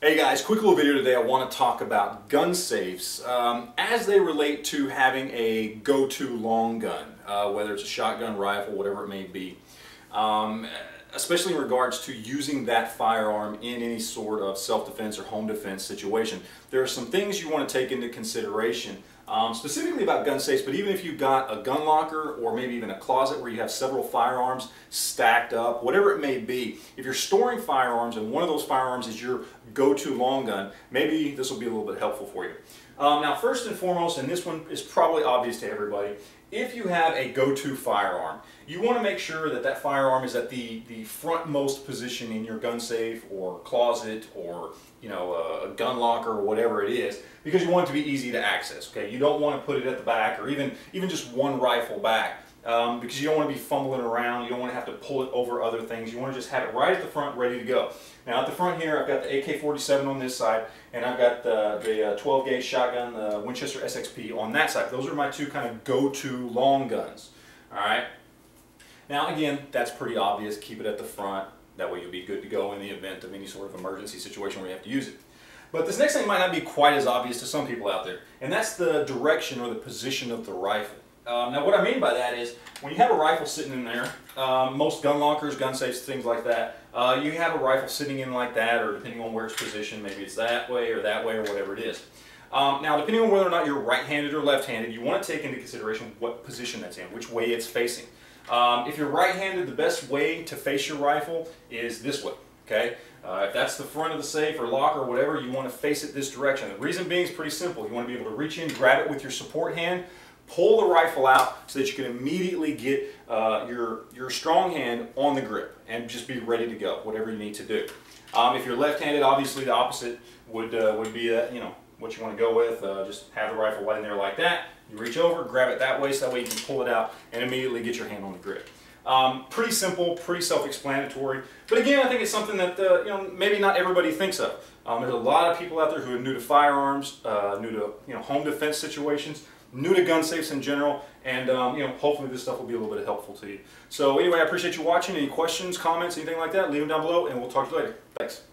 Hey guys, quick little video today. I want to talk about gun safes as they relate to having a go-to long gun, whether it's a shotgun, rifle, whatever it may be. Especially in regards to using that firearm in any sort of self-defense or home defense situation. There are some things you want to take into consideration, specifically about gun safes, but even if you've got a gun locker or maybe even a closet where you have several firearms stacked up, whatever it may be, if you're storing firearms and one of those firearms is your go-to long gun, maybe this will be a little bit helpful for you. Now, first and foremost, and this one is probably obvious to everybody, if you have a go-to firearm, you want to make sure that that firearm is at the frontmost position in your gun safe or closet or a gun locker or whatever it is, because you want it to be easy to access. Okay, you don't want to put it at the back or even just one rifle back, because you don't want to be fumbling around. You don't want to have to pull it over other things. You want to just have it right at the front, ready to go. Now at the front here, I've got the AK-47 on this side, and I've got the 12 gauge shotgun, the Winchester SXP on that side. Those are my two kind of go-to long guns. All right. Now again, that's pretty obvious. Keep it at the front. That way you'll be good to go in the event of any sort of emergency situation where you have to use it. But this next thing might not be quite as obvious to some people out there, and that's the direction or the position of the rifle. Now what I mean by that is, when you have a rifle sitting in there, most gun lockers, gun safes, things like that, you have a rifle sitting in like that, or depending on where it's positioned, maybe it's that way or whatever it is. Now depending on whether or not you're right-handed or left-handed, you want to take into consideration what position that's in, which way it's facing. If you're right-handed, the best way to face your rifle is this way. Okay? If that's the front of the safe or locker or whatever, you want to face it this direction. The reason being is pretty simple. You want to be able to reach in, grab it with your support hand, pull the rifle out so that you can immediately get your strong hand on the grip and just be ready to go, whatever you need to do. If you're left-handed, obviously the opposite would be what you want to go with. Just have the rifle right in there like that. You reach over, grab it that way, so that way you can pull it out and immediately get your hand on the grip. Pretty simple, pretty self-explanatory. But again, I think it's something that maybe not everybody thinks of. There's a lot of people out there who are new to firearms, new to home defense situations, new to gun safes in general, and hopefully this stuff will be a little bit helpful to you. So anyway, I appreciate you watching. Any questions, comments, anything like that, leave them down below, and we'll talk to you later. Thanks.